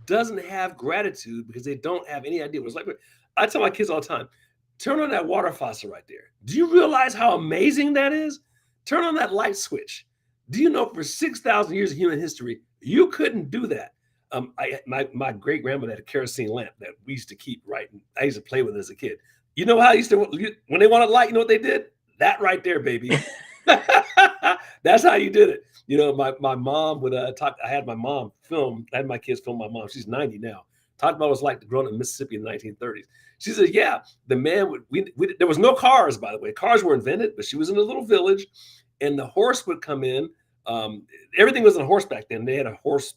doesn't have gratitude because they don't have any idea what it's like. I tell my kids all the time, turn on that water faucet right there. Do you realize how amazing that is? Turn on that light switch. Do you know for 6,000 years of human history, you couldn't do that? My great grandmother had a kerosene lamp that we used to keep, right? And I used to play with it as a kid. You know how I used to, when they wanted light, you know what they did? That right there, baby. That's how you did it. My mom would talk. I had my mom film. I had my kids film my mom. She's 90 now. Talked about what it was like to grow up in Mississippi in the 1930s. She said, "Yeah, the man would. There was no cars, by the way. Cars were invented, but she was in a little village, and the horse would come in. Um, Everything was on a horse back then. They had a horse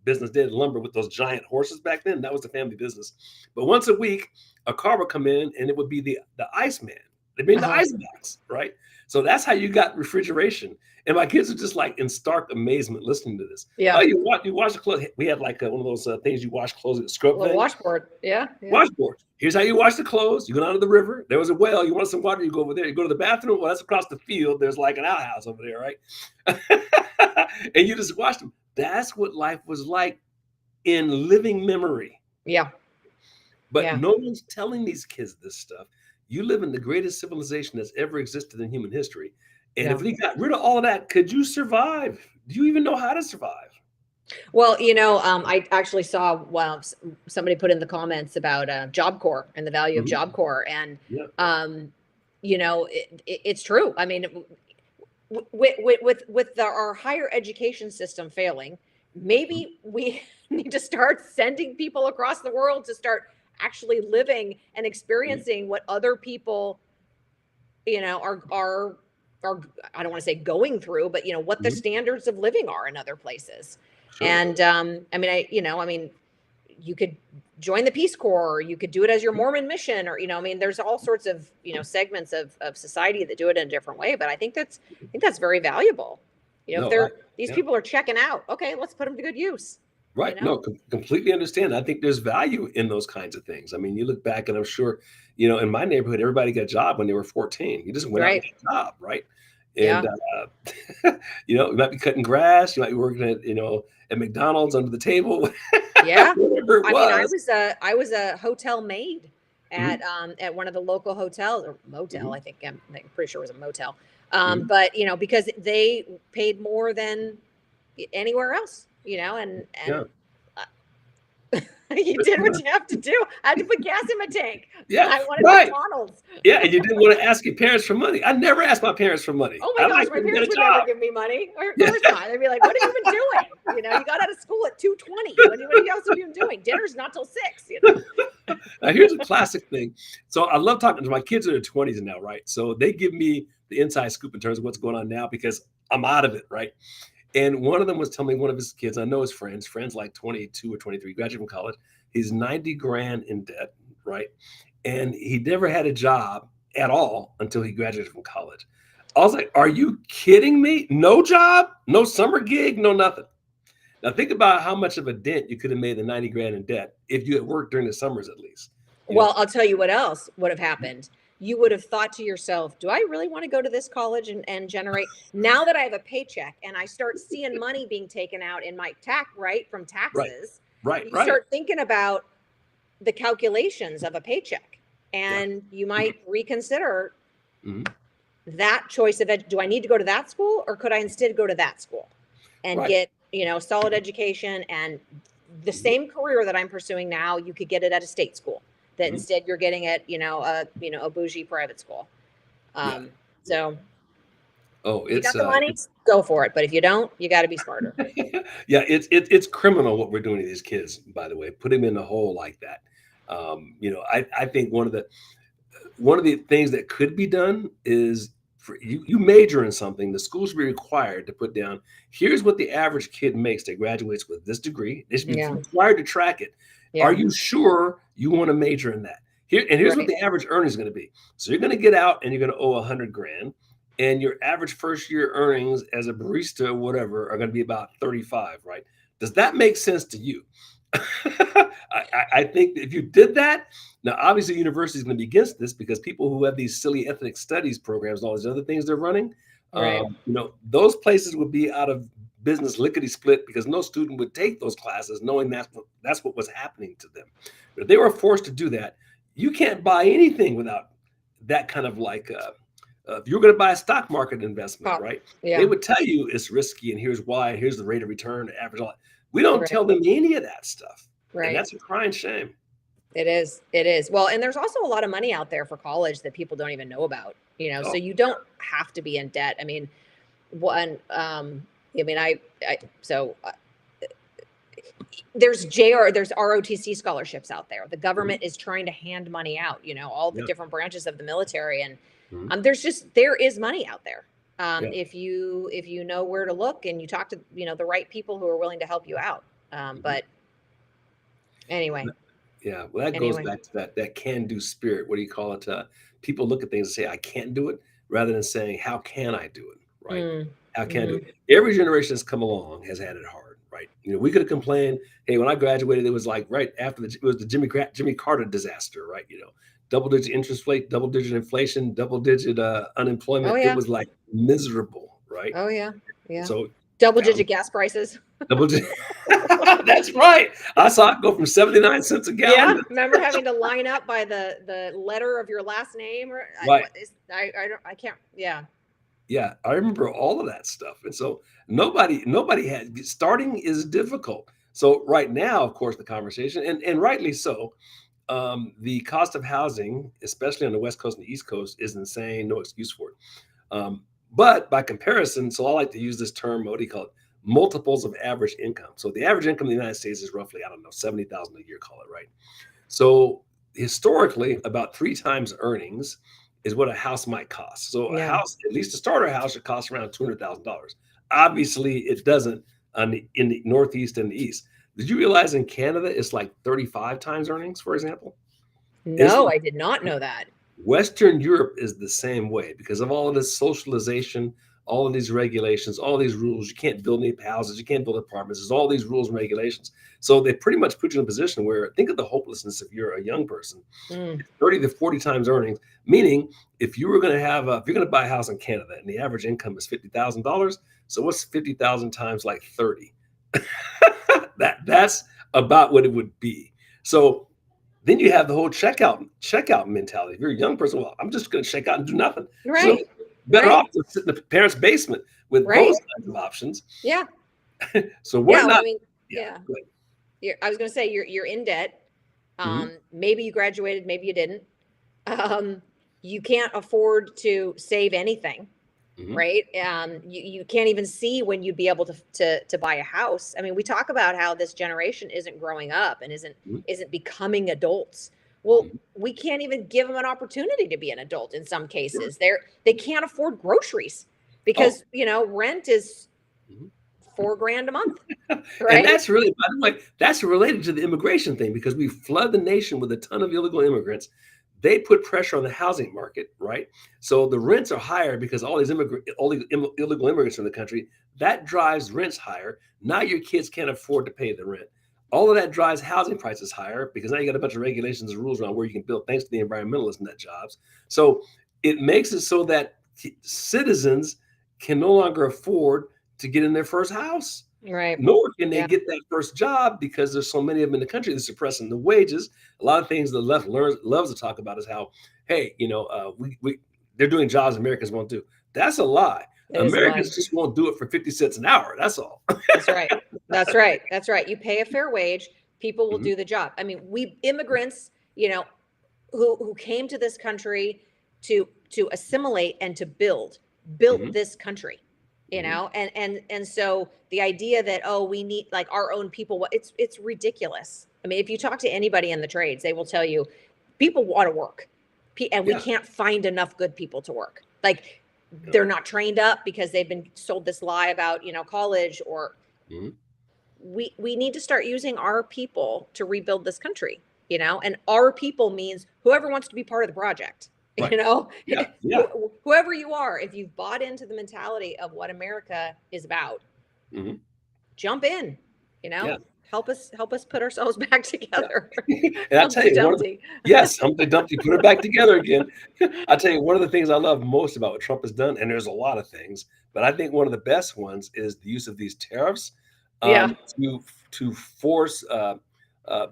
business. They had lumber with those giant horses back then. That was the family business. But once a week, a car would come in, and it would be the Iceman. They made the
Uh-huh.
ice box, right? So that's how you got refrigeration. And my kids are just like in stark amazement listening to this. Oh,
Yeah.
you wash the clothes. We had like one of those things you wash clothes with, a
A
scrub
little
thing.
washboard. Yeah. Yeah.
Washboard. Here's how you wash the clothes. You go down to the river. There was a well. You want some water. You go over there. You go to the bathroom. Well, that's across the field. There's like an outhouse over there, right? And you just wash them. That's what life was like in living memory.
Yeah.
But
Yeah.
no one's telling these kids this stuff. You live in the greatest civilization that's ever existed in human history. And if
Yeah.
we got rid of all of that, could you survive? Do you even know how to survive?
Well, I actually saw somebody put in the comments about Job Corps and the value of
Mhm.
Job Corps, and
Yeah.
it's true. I mean, with our higher education system failing,
Mhm.
maybe we need to start sending people across the world to start actually living and
Mhm.
experiencing what other people, are I don't want to say going through, but what the
Mhm.
standards of living are in other places.
Sure.
And I mean, you could join the Peace Corps, or you could do it as your Mormon mission, or there's all sorts of segments of society that do it in a different way. But I think that's very valuable. If
No,
these
yeah.
people are checking out, okay, let's put them to good use. You
Right.
know?
No, completely understand. I think there's value in those kinds of things. I mean, you look back and I'm sure, in my neighborhood, everybody got a job when they were 14. You just went out and
Right.
got a job, right? And,
Yeah.
you might be cutting grass, you might be working at McDonald's under the table,
Yeah.
whatever it
I mean, I
was.
was a I was a hotel maid
Mhm,
at one of the local hotels, or motel.
mhm,
I'm pretty sure it was a motel.
mhm.
But because they paid more than anywhere else, and
Yeah.
you did what you have to do. I had to put gas in my tank.
Yeah,
I wanted
right.
McDonald's.
Yeah, and you didn't wanna ask your parents for money. I never asked my parents for money.
Oh my
I
gosh,
like
my
them to get
parents
a
would never
job.
give me money. Of
Yeah.
course not. They'd be like, "What have you been doing? You got out of school at 2:20. What else have you been doing? Dinner's not till 6, you know?"
Now here's a classic thing. So I love talking to my kids in their 20s now, right? So they give me the inside scoop in terms of what's going on now because I'm out of it, right? And one of them was telling me one of his kids, I know his friends like 22 or 23, graduated from college. He's 90 grand in debt, right? And he never had a job at all until he graduated from college. I was like, are you kidding me? No job, no summer gig, no nothing. Now think about how much of a dent you could have made in 90 grand in debt if you had worked during the summers at least. You know?
Well, I'll tell you what else would have happened. You would have thought to yourself, do I really want to go to this college and generate now that I have a paycheck and I start seeing money being taken out in my right from
Right.
taxes?
Right.
You
Right.
start thinking about the calculations of a paycheck,
Yeah.
and you might reconsider
Mhm.
that choice of do I need to go to that school, or could I instead go to that school and
Right.
get, solid education, and the
Mhm.
same career that I'm pursuing now, you could get it at a state school that
Mhm.
instead you're getting at, a bougie private school.
Yeah.
Um, so
Oh,
if you got the money, go for it. But if you don't, you got to be smarter.
yeah, it's criminal what we're doing to these kids, by the way, put them in a hole like that. I think one of the things that could be done is for you major in something, the schools should be required to put down, here's what the average kid makes that graduates with this degree. They should be
Yeah.
required to track it. Are
Yeah.
you sure you want to major in that? Here's what
Right.
the average earnings is going to be. So you're going to get out and you're going to owe 100 grand, and your average first year earnings as a barista or whatever are going to be about 35, right? Does that make sense to you? I think if you did that, now obviously university is going to be against this because people who have these silly ethnic studies programs and all these other things they're running,
Right.
those places would be out of business lickety split because no student would take those classes knowing that's what was happening to them. But if they were forced to do that, you can't buy anything without that kind of like if you're going to buy a stock market investment,
Pop.
right? They
Yeah.
would tell you it's risky and here's why, and here's the rate of return, the average. All that. We don't
Right.
tell them any of that stuff, and
Right.
that's a crying shame.
It is. It is. Well, and there's also a lot of money out there for college that people don't even know about, so
Oh,
you don't have to be in debt. I mean, one, I mean, so there's ROTC scholarships out there. The
mhm,
government is trying to hand money out, all the
yeah,
different branches of the military. And
mhm,
there is money out there.
yeah,
If you know where to look and you talk to, the right people who are willing to help you out.
mhm.
But anyway,
Yeah, well, that goes
Anyway.
back to that can-do spirit. What do you call it? People look at things and say, "I can't do it," rather than saying, "How can I do it?" Right?
Mm,
How can I do
mhm.
it? Every generation that's come along has had it hard, right? We could have complained, "Hey, when I graduated, it was like right after it was the Jimmy Carter disaster, right? Double-digit interest rate, double-digit inflation, double-digit
Oh
unemployment. It
yeah.
was like miserable, right?
Oh yeah. Yeah.
So
Double
found
digit gas prices.
double digit. That's right. I saw it go from 79 cents a gallon
Yeah.
to
Remember having to line up by the letter of your last name, or
right.
what is I don't I can't. Yeah.
Yeah, I remember all of that stuff, and so nobody had starting is difficult. So right now, of course, the conversation, and rightly so, the cost of housing, especially on the West Coast and the East Coast, is insane. No excuse for it. But by comparison, so I like to use this term, what do you call it? Multiples of average income. So the average income in the United States is roughly, I don't know, 70,000 a year, call it, right? So historically, about three times earnings is what a house might cost. So a
Yeah.
house, at least a starter house, should cost around $200,000. Obviously, it doesn't in the Northeast and the East. Did you realize in Canada it's like 35 times earnings, for example?
No,
Islam
I did not know that.
Western Europe is the same way because of all of this socialization, all of these regulations, all these rules. You can't build any houses, you can't build apartments. There's all these rules and regulations. So they pretty much put you in a position where think of the hopelessness if you're a young person.
Mm,
30 to 40 times earnings, meaning if you were going to have if you're going to buy a house in Canada and the average income is $50,000, so what's 50,000 times like 30? That's about what it would be. So then you have the whole checkout mentality. If you're a young person, well, I'm just going to check out and do nothing. So
right.
better
Right.
off to sit in the parents' basement with
Right.
those kinds of options.
Yeah.
So we're
Yeah. Well,
not.
I mean,
Yeah.
yeah.
Go ahead.
I was going to say you're in debt.
Mhm,
Maybe you graduated, maybe you didn't. Um, you can't afford to save anything,
mhm,
right? You can't even see when you'd be able to buy a house. I mean, we talk about how this generation isn't growing up and
mhm,
isn't becoming adults. Well,
mhm.
we can't even give them an opportunity to be an adult in some
Sure.
cases. They can't afford groceries
Oh,
because rent is
mhm.
4 grand a month,
And
right?
that's really, by the way, that's related to the immigration thing because we flood the nation with a ton of illegal immigrants. They put pressure on the housing market, right? So the rents are higher because all these illegal immigrants in the country. That drives rents higher. Now your kids can't afford to pay the rent. All of that drives housing prices higher because now you got a bunch of regulations and rules around where you can build, thanks to the environmentalist net jobs. So it makes it so that citizens can no longer afford to get in their first house,
Right.
nor can they
Yeah.
get that first job because there's so many of them in the country that's suppressing the wages. A lot of things the left loves to talk about is how, hey, we they're doing jobs Americans won't do. That's a lie.
It is a lie.
Americans just won't do it for 50 cents an hour. That's all.
That's right. That's right. That's right. You pay a fair wage, people will
Mhm,
do the job. I mean, we immigrants, who came to this country to assimilate and to built
mhm,
this country.
mhm.
And so the idea that, oh, we need like our own people, it's ridiculous. I mean, if you talk to anybody in the trades, they will tell you people want to work. And we
Yeah,
can't find enough good people to work. Like
yeah.
they're not trained up because they've been sold this lie about, college, or
Mhm.
we need to start using our people to rebuild this country. And our people means whoever wants to be part of the project.
Right. Yeah, yeah.
Whoever you are, if you've bought into the mentality of what America is about,
Mhm.
jump in. you
Yeah.
know help us put ourselves back
Yeah.
together.
And I tell
Humpty
you,
Dumpty.
yes, Humpty Dumpty, put it back together again. I tell you, one of the things I love most about what Trump has done, and there's a lot of things, but I think one of the best ones is the use of these tariffs
Yeah.
to force uh, uh,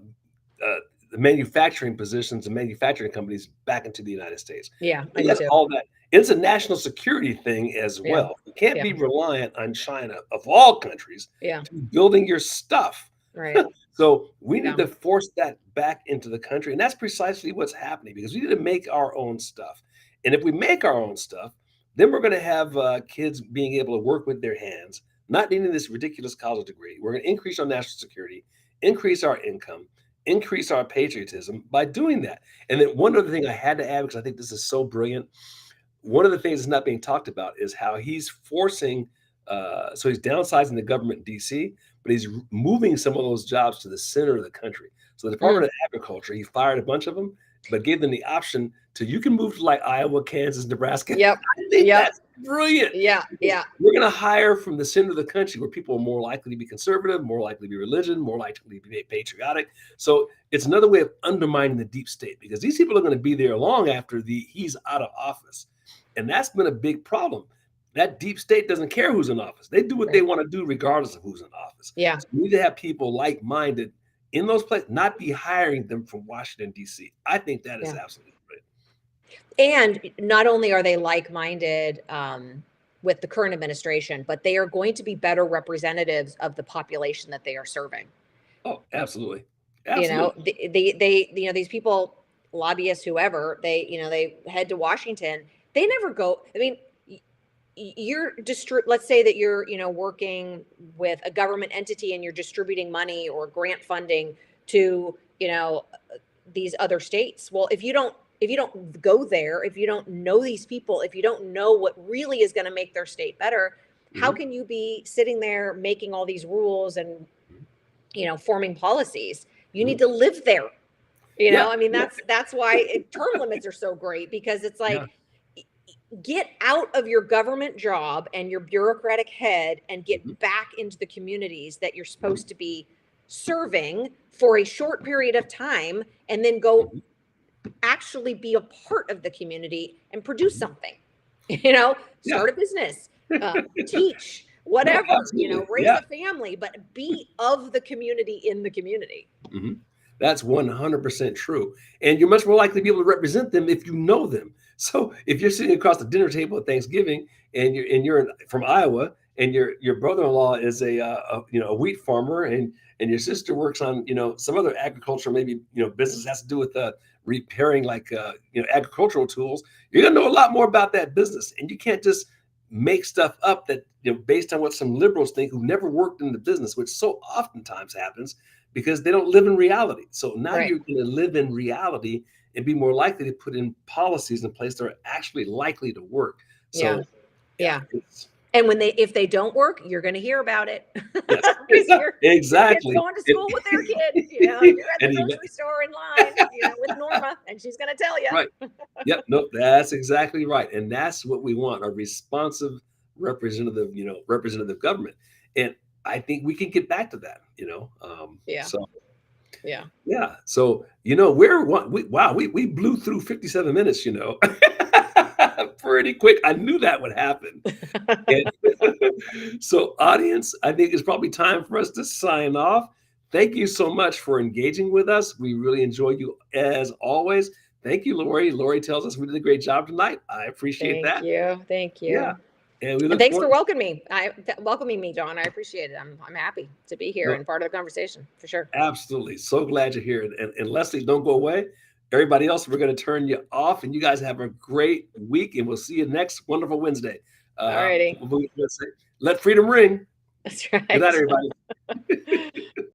the manufacturing positions and manufacturing companies back into the United States.
Yeah, I do
Yes,
too.
all that. It's a national security thing as
Yeah.
well. You can't
Yeah.
be reliant on China of all countries
Yeah.
to be building your stuff.
Right.
So we need
Yeah.
to force that back into the country, and that's precisely what's happening because we need to make our own stuff. And if we make our own stuff, then we're going to have kids being able to work with their hands, not needing this ridiculous college degree. We're going to increase our national security, increase our income, increase our patriotism by doing that. And then one other thing I had to add because I think this is so brilliant. One of the things that's not being talked about is how he's forcing. So he's downsizing the government in D.C., but he's moving some of those jobs to the center of the country. So the Department of Agriculture, he fired a bunch of them, but gave them the option to, you can move to like Iowa, Kansas, Nebraska.
Yep.
I think that's brilliant.
Yeah. Yeah.
We're going to hire from the center of the country where people are more likely to be conservative, more likely to be religious, more likely to be patriotic. So it's another way of undermining the deep state, because these people are going to be there long after he's out of office. And that's been a big problem. That deep state doesn't care who's in office. They do what they want to do regardless of who's in office.
Yeah.
So we need to have people like-minded in those places, not be hiring them from Washington, D.C. I think that is absolutely right.
And not only are they like-minded with the current administration, but they are going to be better representatives of the population that they are serving.
Oh, absolutely.
You know, they these people, lobbyists, whoever, they head to Washington. They never go. I mean, let's say that you're, working with a government entity and you're distributing money or grant funding to, these other states. Well, if you don't go there, if you don't know these people, if you don't know what really is going to make their state better, how can you be sitting there making all these rules and, forming policies? You need to live there. I mean, that's why term limits are so great, because it's like, get out of your government job and your bureaucratic head and get back into the communities that you're supposed to be serving for a short period of time, and then go actually be a part of the community and produce something, start a business, teach, whatever, raise a family, but be of the community, in the community.
That's 100% true. And you're much more likely to be able to represent them if you know them. So if you're sitting across the dinner table at Thanksgiving and you're from Iowa, and your brother-in-law is a wheat farmer, and your sister works on some other agriculture, maybe business has to do with repairing like agricultural tools, you're gonna know a lot more about that business. And you can't just make stuff up that based on what some liberals think who've never worked in the business, which so oftentimes happens because they don't live in reality. So now you're going to live in reality and be more likely to put in policies in place that are actually likely to work. So
and if they don't work, you're going to hear about it.
Exactly.
You're going to school with their kid, you're at the grocery store in line, with Norma, and she's going to tell you.
Right. Yep. No, that's exactly right. And that's what we want, a responsive representative government. And I think we can get back to that, So, we blew through 57 minutes, pretty quick. I knew that would happen. So audience, I think it's probably time for us to sign off. Thank you so much for engaging with us. We really enjoy you as always. Thank you, Lori. Lori tells us we did a great job tonight. I appreciate that.
Thank you.
Yeah. And
thanks for welcoming me, John. I appreciate it. I'm happy to be here and part of the conversation, for sure.
Absolutely. So glad you're here. And Leslie, don't go away. Everybody else, we're going to turn you off, and you guys have a great week, and we'll see you next wonderful Wednesday.
All righty.
Let freedom ring.
That's right.
Good night, everybody.